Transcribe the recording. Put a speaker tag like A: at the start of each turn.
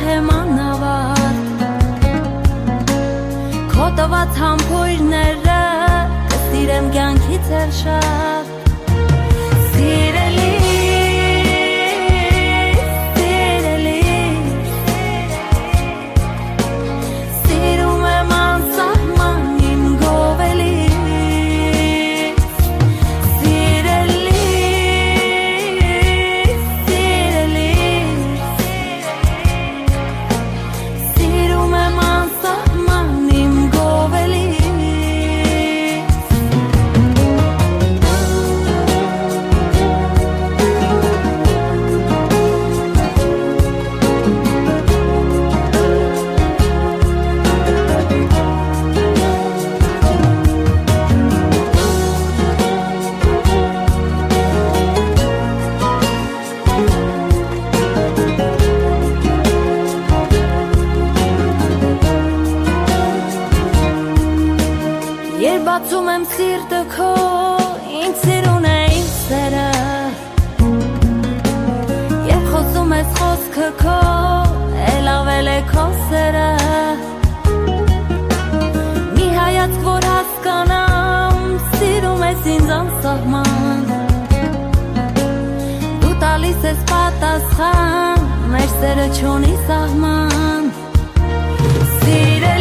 A: պահեմանավատ Քո տված համբույրները կսիրեմ կյանքից էլ շատ Սիրելի Սիրում եմ անսահման իմ գովելից Սիրելի Սիրում եմ անսահման իմ գովելից Երբ բացում եմ սիրտը քո, ինձ սիրուն է իմ սերը Երբ խոսում ես խոսքը քո, էլ ավել է քո սերը Մի հայացք, որ հասկանամ, սիրում ես ինձ անսահման Դու տալիս ես պատասխան, մեր սերը չունի սահման Սիրելի